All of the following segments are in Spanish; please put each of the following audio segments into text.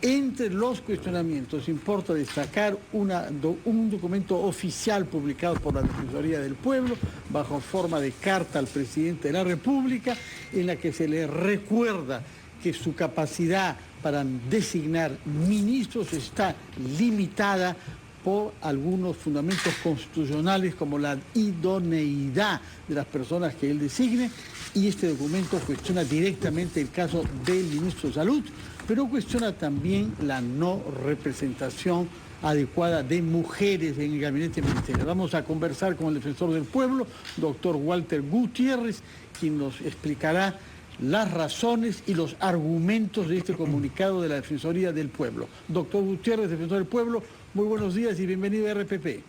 Entre los cuestionamientos importa destacar un documento oficial publicado por la Defensoría del Pueblo bajo forma de carta al presidente de la República, en la que se le recuerda que su capacidad para designar ministros está limitada por algunos fundamentos constitucionales como la idoneidad de las personas que él designe, y este documento cuestiona directamente el caso del ministro de Salud, pero cuestiona también la no representación adecuada de mujeres en el gabinete ministerial. Vamos a conversar con el defensor del pueblo, doctor Walter Gutiérrez, quien nos explicará las razones y los argumentos de este comunicado de la Defensoría del Pueblo. Doctor Gutiérrez, defensor del pueblo, muy buenos días y bienvenido a RPP.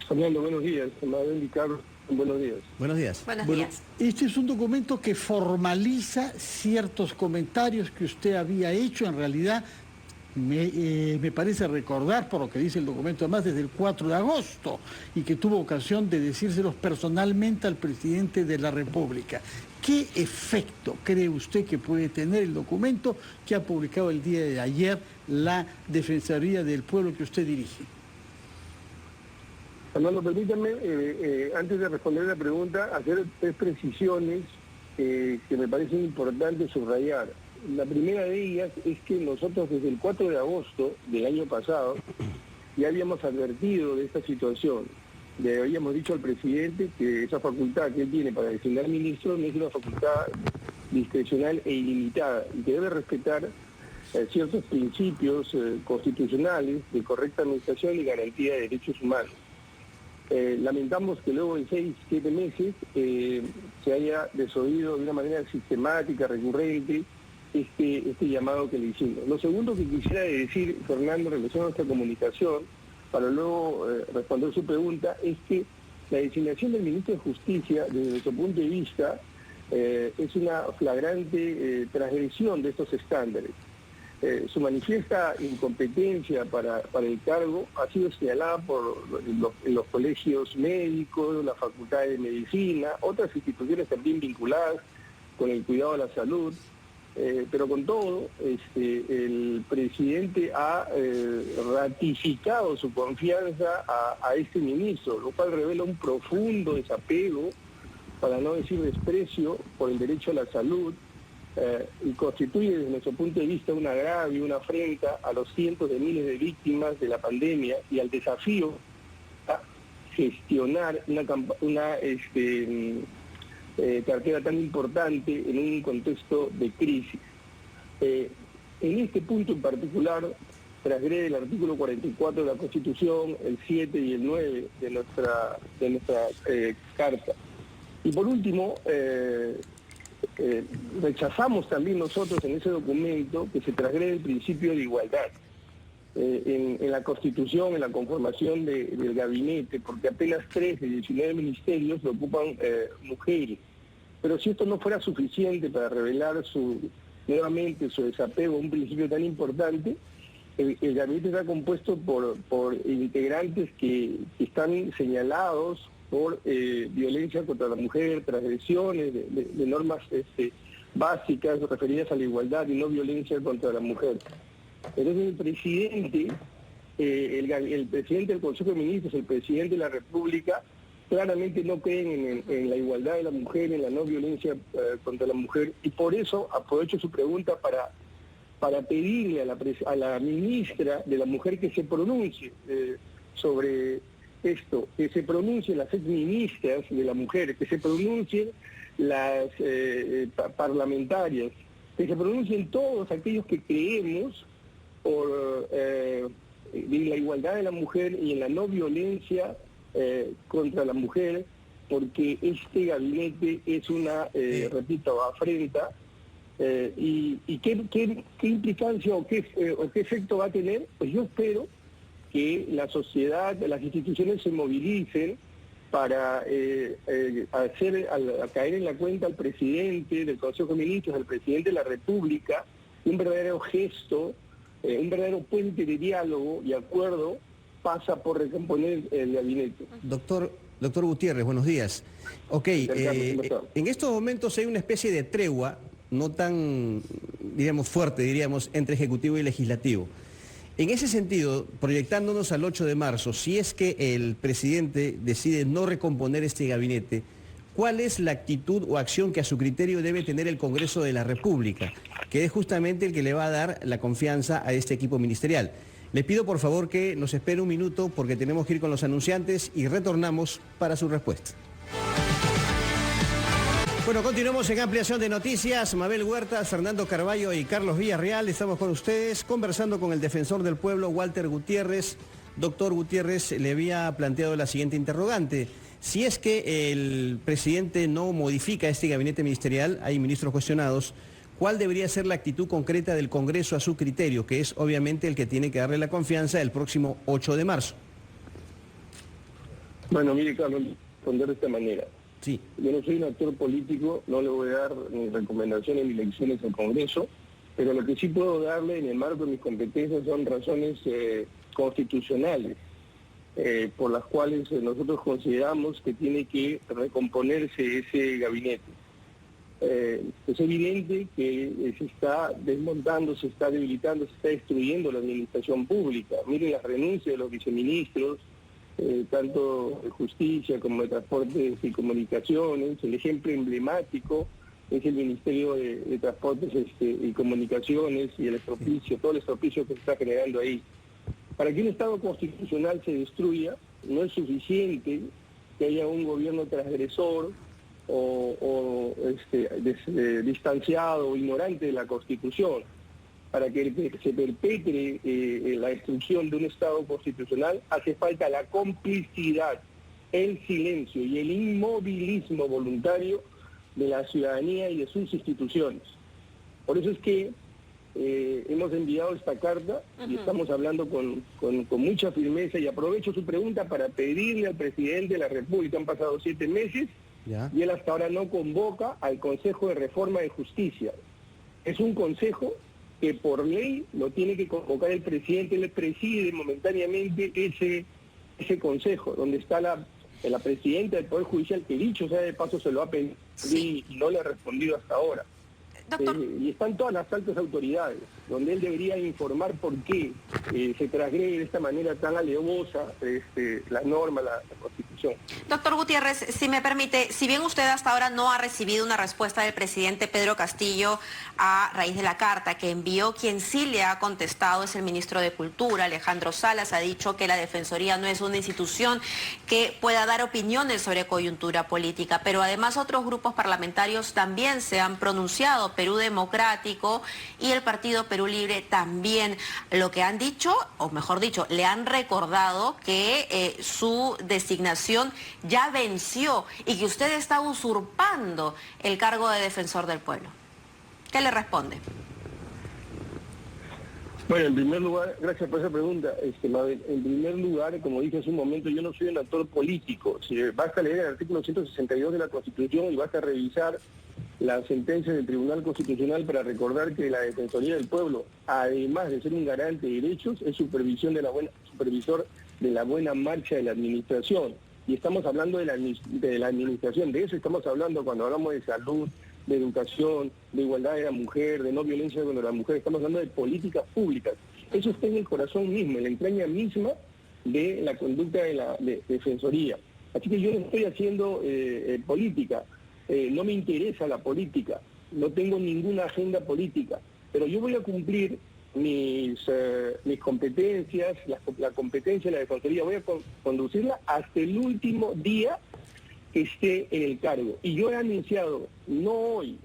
Fernando, buenos días. Amable Carlos, buenos días. Buenos días. Buenos días. Este es un documento que formaliza ciertos comentarios que usted había hecho. En realidad, me parece recordar, por lo que dice el documento, además desde el 4 de agosto, y que tuvo ocasión de decírselos personalmente al presidente de la República. ¿Qué efecto cree usted que puede tener el documento que ha publicado el día de ayer la Defensoría del Pueblo que usted dirige? Fernando, permítame, antes de responder la pregunta, hacer 3 precisiones que me parecen importantes subrayar. La primera de ellas es que nosotros desde el 4 de agosto del año pasado ya habíamos advertido de esta situación. Le habíamos dicho al presidente que esa facultad que él tiene para designar ministros no es una facultad discrecional e ilimitada y que debe respetar ciertos principios constitucionales de correcta administración y garantía de derechos humanos. Lamentamos que luego de 6, 7 meses se haya desoído de una manera sistemática, recurrente, este llamado que le hicimos. Lo segundo que quisiera decir, Fernando, en relación a esta comunicación, para luego responder su pregunta, es que la designación del ministro de Justicia, desde nuestro punto de vista, es una flagrante transgresión de estos estándares. Su manifiesta incompetencia para el cargo ha sido señalada por los colegios médicos, la Facultad de Medicina, otras instituciones también vinculadas con el cuidado de la salud. Pero con todo, el presidente ha ratificado su confianza a este ministro, lo cual revela un profundo desapego, para no decir desprecio, por el derecho a la salud, y constituye desde nuestro punto de vista un agravio, una afrenta a los cientos de miles de víctimas de la pandemia y al desafío a gestionar una cartera tan importante en un contexto de crisis. En este punto en particular, transgrede el artículo 44 de la Constitución, el 7 y el 9 de nuestra Carta. Y por último, rechazamos también nosotros en ese documento que se transgrede el principio de igualdad. En la Constitución, en la conformación del gabinete, porque apenas 3 de 19 ministerios lo ocupan mujeres. Pero si esto no fuera suficiente para revelar nuevamente su desapego a un principio tan importante, el gabinete está compuesto por integrantes que están señalados por violencia contra la mujer, transgresiones de normas básicas referidas a la igualdad y no violencia contra la mujer. Entonces el presidente, el presidente del Consejo de Ministros, el presidente de la República, claramente no creen en la igualdad de la mujer, en la no violencia contra la mujer, y por eso aprovecho su pregunta para pedirle a la ministra de la Mujer que se pronuncie sobre esto, que se pronuncien las exministras de la mujer, que se pronuncien las parlamentarias, que se pronuncien todos aquellos que creemos por en la igualdad de la mujer y en la no violencia contra la mujer, porque este gabinete es una, repito, afrenta. ¿Y qué implicancia o qué efecto va a tener? Pues yo espero que la sociedad, las instituciones se movilicen para a caer en la cuenta al presidente del Consejo de Ministros, al presidente de la República, un verdadero gesto, un verdadero puente de diálogo y acuerdo pasa por recomponer el gabinete. Doctor Gutiérrez, buenos días. Ok, en estos momentos hay una especie de tregua no tan, diríamos, fuerte, diríamos, entre Ejecutivo y Legislativo. En ese sentido, proyectándonos al 8 de marzo, si es que el presidente decide no recomponer este gabinete, ¿cuál es la actitud o acción que a su criterio debe tener el Congreso de la República, que es justamente el que le va a dar la confianza a este equipo ministerial? Le pido por favor que nos espere un minuto porque tenemos que ir con los anunciantes y retornamos para su respuesta. Bueno, continuamos en ampliación de noticias. Mabel Huertas, Fernando Carballo y Carlos Villarreal. Estamos con ustedes conversando con el defensor del pueblo, Walter Gutiérrez. Doctor Gutiérrez, le había planteado la siguiente interrogante. Si es que el presidente no modifica este gabinete ministerial, hay ministros cuestionados, ¿cuál debería ser la actitud concreta del Congreso a su criterio, que es obviamente el que tiene que darle la confianza el próximo 8 de marzo? Bueno, mire, Carlos, responder de esta manera. Sí. Yo no soy un actor político, no le voy a dar ni recomendaciones ni lecciones al Congreso, pero lo que sí puedo darle en el marco de mis competencias son razones constitucionales, por las cuales nosotros consideramos que tiene que recomponerse ese gabinete. Es evidente que se está desmontando, se está debilitando, se está destruyendo la administración pública. Miren las renuncias de los viceministros, tanto de Justicia como de Transportes y Comunicaciones. El ejemplo emblemático es el Ministerio de Transportes y Comunicaciones y el estropicio, todo el estropicio que se está generando ahí. Para que un Estado constitucional se destruya, no es suficiente que haya un gobierno transgresor o distanciado o ignorante de la Constitución. Para que se perpetre la destrucción de un Estado constitucional hace falta la complicidad, el silencio y el inmovilismo voluntario de la ciudadanía y de sus instituciones. Por eso es que hemos enviado esta carta y estamos hablando con mucha firmeza, y aprovecho su pregunta para pedirle al presidente de la República. Han pasado 7 meses y él hasta ahora no convoca al Consejo de Reforma de Justicia. Es un consejo que por ley lo tiene que convocar el presidente. Él preside momentáneamente ese consejo, donde está la presidenta del Poder Judicial, que dicho sea de paso se lo ha pedido y no le ha respondido hasta ahora. Y están todas las altas autoridades, donde él debería informar por qué se transgrede de esta manera tan alevosa la norma, la Constitución. Doctor Gutiérrez, si me permite, si bien usted hasta ahora no ha recibido una respuesta del presidente Pedro Castillo a raíz de la carta que envió, quien sí le ha contestado es el ministro de Cultura, Alejandro Salas. Ha dicho que la Defensoría no es una institución que pueda dar opiniones sobre coyuntura política, pero además otros grupos parlamentarios también se han pronunciado. Perú Democrático y el Partido Perú Libre también. Lo que han dicho, o mejor dicho, le han recordado que su designación ya venció y que usted está usurpando el cargo de defensor del pueblo. ¿Qué le responde? Bueno, en primer lugar, gracias por esa pregunta, Mabel. En primer lugar, como dije hace un momento, yo no soy un actor político. Basta leer el artículo 162 de la Constitución y basta revisar la sentencia del Tribunal Constitucional para recordar que la Defensoría del Pueblo, además de ser un garante de derechos, es supervisor de la buena marcha de la administración. Y estamos hablando de la administración, de eso estamos hablando cuando hablamos de salud, de educación, de igualdad de la mujer, de no violencia contra la mujer. Estamos hablando de políticas públicas. Eso está en el corazón mismo, en la entraña misma de la conducta de la Defensoría. Así que yo no estoy haciendo política. No me interesa la política, no tengo ninguna agenda política, pero yo voy a cumplir mis competencias, la competencia de la Defensoría, voy a conducirla hasta el último día que esté en el cargo. Y yo he anunciado, no hoy,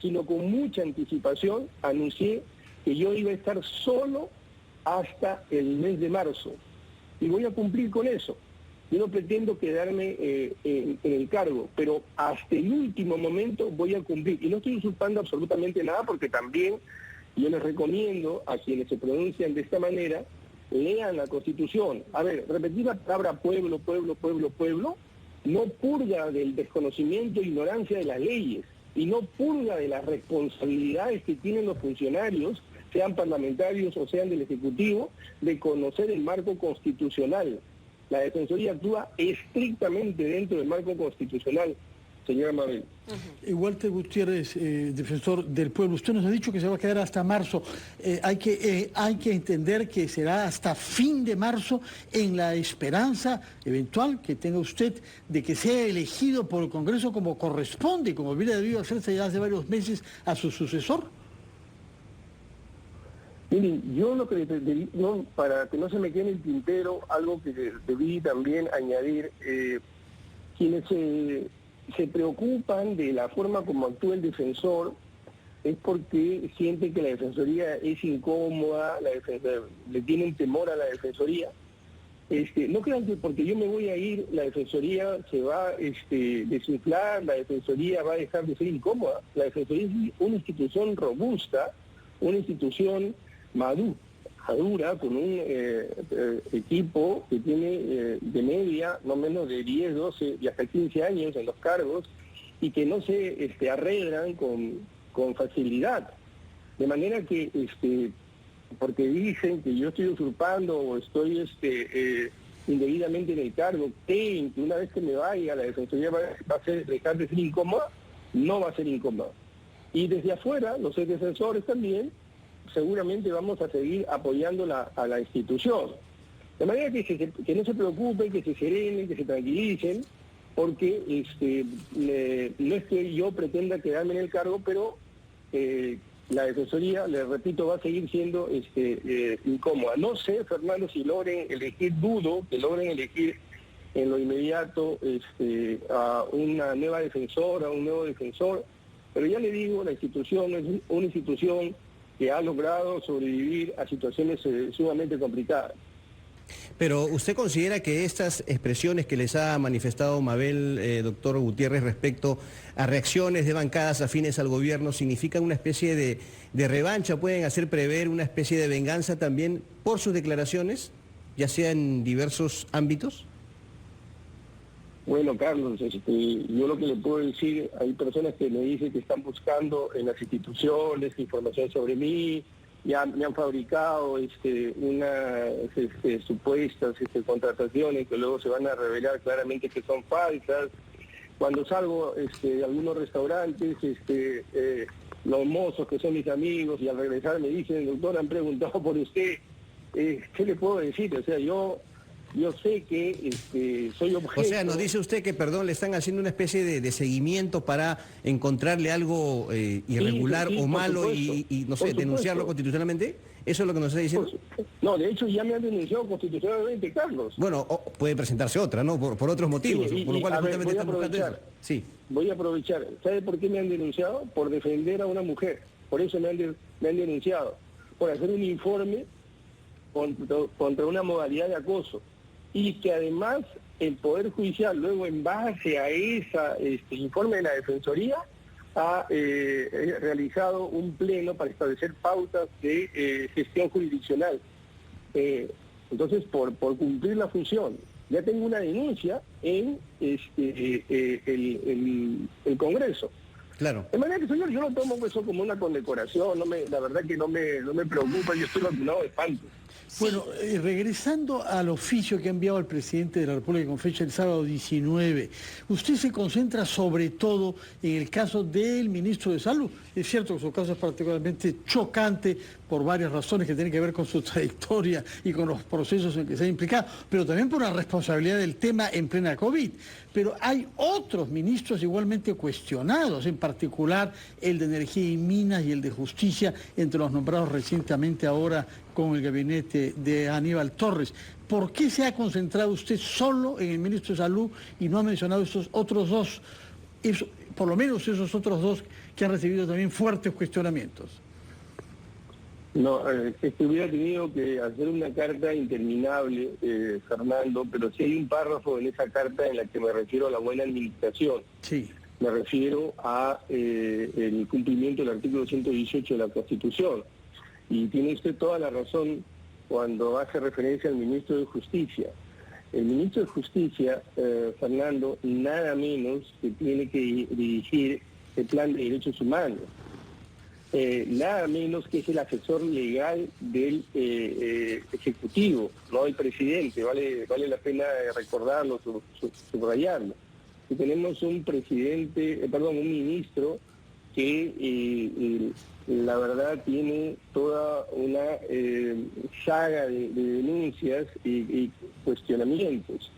sino con mucha anticipación, anuncié que yo iba a estar solo hasta el mes de marzo, y voy a cumplir con eso. Yo no pretendo quedarme en el cargo, pero hasta el último momento voy a cumplir. Y no estoy usurpando absolutamente nada, porque también yo les recomiendo a quienes se pronuncian de esta manera, lean la Constitución. A ver, repetir la palabra pueblo, pueblo, pueblo, pueblo, no purga del desconocimiento e ignorancia de las leyes, y no purga de las responsabilidades que tienen los funcionarios, sean parlamentarios o sean del Ejecutivo, de conocer el marco constitucional. La Defensoría actúa estrictamente dentro del marco constitucional. señora Mabel. Walter Gutiérrez, defensor del pueblo, usted nos ha dicho que se va a quedar hasta marzo. Hay que entender que será hasta fin de marzo en la esperanza eventual que tenga usted de que sea elegido por el Congreso como corresponde, como hubiera debido hacerse ya hace varios meses a su sucesor. Miren, yo lo que para que no se me quede en el tintero, algo que debí también añadir, quienes se preocupan de la forma como actúa el defensor es porque sienten que la defensoría es incómoda, le tienen temor a la defensoría. No crean que porque yo me voy a ir, la defensoría se va a desinflar, la defensoría va a dejar de ser incómoda. La defensoría es una institución robusta, una institución madura, con un equipo que tiene de media no menos de 10, 12 y hasta 15 años en los cargos y que no se arredran con facilidad. De manera que, porque dicen que yo estoy usurpando o estoy indebidamente en el cargo, que una vez que me vaya la defensoría va a dejar de ser incómoda, no va a ser incómoda. Y desde afuera, los defensores también, seguramente vamos a seguir apoyando a la institución. De manera que no se preocupen, que se serenen, que se tranquilicen, porque no es que yo pretenda quedarme en el cargo, pero la defensoría, les repito, va a seguir siendo incómoda. No sé, Fernando, si logren elegir, dudo que logren elegir en lo inmediato a una nueva defensora, a un nuevo defensor, pero ya le digo, la institución es una institución que ha logrado sobrevivir a situaciones sumamente complicadas. Pero ¿usted considera que estas expresiones que les ha manifestado Mabel, doctor Gutiérrez, respecto a reacciones de bancadas afines al gobierno, significan una especie de revancha? ¿Pueden hacer prever una especie de venganza también por sus declaraciones, ya sea en diversos ámbitos? Bueno, Carlos, yo lo que le puedo decir, hay personas que me dicen que están buscando en las instituciones información sobre mí, ya me han fabricado unas supuestas contrataciones que luego se van a revelar claramente que son falsas. Cuando salgo de algunos restaurantes, los mozos que son mis amigos y al regresar me dicen, doctor, han preguntado por usted, ¿qué le puedo decir? O sea, yo sé que soy objeto... O sea, nos dice usted que, perdón, le están haciendo una especie de seguimiento para encontrarle algo irregular o malo y no sé, denunciarlo constitucionalmente. ¿Eso es lo que nos está diciendo? No, de hecho ya me han denunciado constitucionalmente, Carlos. Bueno, puede presentarse otra, ¿no? Por otros motivos, por lo cual justamente están buscando eso. Sí. Voy a aprovechar. ¿Sabe por qué me han denunciado? Por defender a una mujer. Por eso me han denunciado. Por hacer un informe contra una modalidad de acoso. Y que además el Poder Judicial, luego en base a ese informe de la Defensoría, ha realizado un pleno para establecer pautas de gestión jurisdiccional. Entonces, por cumplir la función, ya tengo una denuncia en el Congreso. Claro. De manera que, señor, yo lo tomo eso como una condecoración, la verdad que no me preocupa, yo estoy vacunado de espanto. Bueno, regresando al oficio que ha enviado el presidente de la República con fecha el sábado 19, usted se concentra sobre todo en el caso del ministro de Salud. Es cierto que su caso es particularmente chocante por varias razones que tienen que ver con su trayectoria y con los procesos en que se ha implicado, pero también por la responsabilidad del tema en plena COVID. Pero hay otros ministros igualmente cuestionados, en particular el de Energía y Minas y el de Justicia, entre los nombrados recientemente ahora con el gabinete de Aníbal Torres. ¿Por qué se ha concentrado usted solo en el ministro de Salud y no ha mencionado esos otros dos, por lo menos esos otros dos que han recibido también fuertes cuestionamientos? No, hubiera tenido que hacer una carta interminable, Fernando, pero sí hay un párrafo en esa carta en la que me refiero a la buena administración. Sí. Me refiero a el cumplimiento del artículo 118 de la Constitución. Y tiene usted toda la razón cuando hace referencia al ministro de Justicia. El ministro de Justicia, Fernando, nada menos que tiene que dirigir el Plan de Derechos Humanos. Nada menos que es el asesor legal del Ejecutivo, no del presidente, vale la pena recordarlo, subrayarlo. que tenemos un un ministro que la verdad tiene toda una saga de denuncias y cuestionamientos.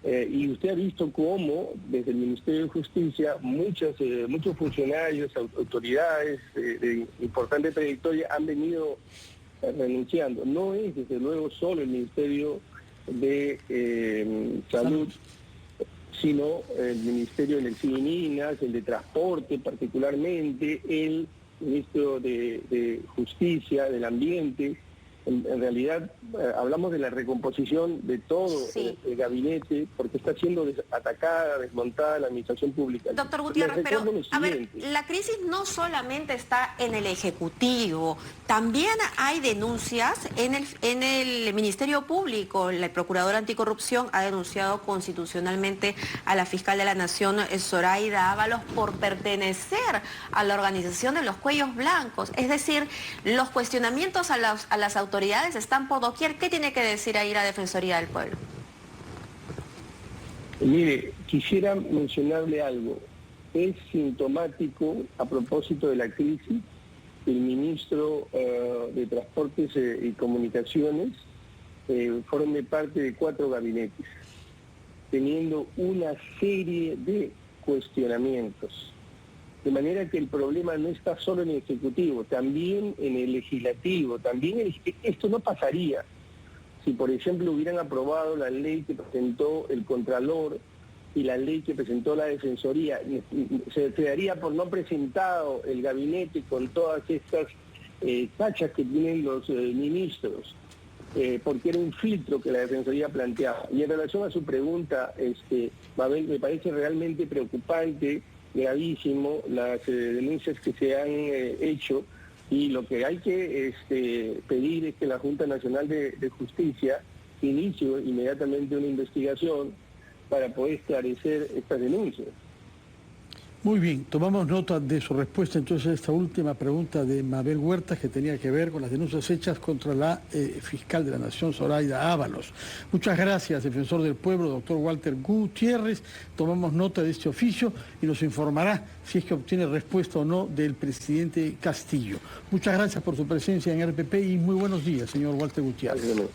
Y usted ha visto cómo desde el Ministerio de Justicia muchos funcionarios, autoridades de importante trayectoria han venido renunciando. No es desde luego solo el Ministerio de Salud, sino el Ministerio de Energía y Minas, el de Transporte particularmente, el Ministro de Justicia, del Ambiente. En realidad hablamos de la recomposición de todo el gabinete, porque está siendo atacada, desmontada la administración pública. Doctor Gutiérrez, pero a ver, la crisis no solamente está en el Ejecutivo, también hay denuncias en el Ministerio Público. El Procurador Anticorrupción ha denunciado constitucionalmente a la fiscal de la Nación, Zoraida Ábalos, por pertenecer a la organización de los Cuellos Blancos. Es decir, los cuestionamientos a las autoridades están por doquier. ¿Qué tiene que decir ahí la Defensoría del Pueblo? Mire, quisiera mencionarle algo. Es sintomático, a propósito de la crisis, el ministro de Transportes y Comunicaciones forme parte de 4 gabinetes, teniendo una serie de cuestionamientos. De manera que el problema no está solo en el Ejecutivo, también en el Legislativo. Esto no pasaría si, por ejemplo, hubieran aprobado la ley que presentó el Contralor y la ley que presentó la Defensoría. Se daría por no presentado el gabinete con todas estas tachas que tienen los ministros, porque era un filtro que la Defensoría planteaba. Y en relación a su pregunta, Mabel, me parece realmente preocupante, gravísimo, las denuncias que se han hecho, y lo que hay que pedir es que la Junta Nacional de Justicia inicie inmediatamente una investigación para poder esclarecer estas denuncias. Muy bien, tomamos nota de su respuesta entonces a esta última pregunta de Mabel Huertas, que tenía que ver con las denuncias hechas contra la fiscal de la Nación, Zoraida Ábalos. Muchas gracias, defensor del pueblo, doctor Walter Gutiérrez. Tomamos nota de este oficio y nos informará si es que obtiene respuesta o no del presidente Castillo. Muchas gracias por su presencia en RPP y muy buenos días, señor Walter Gutiérrez. Gracias.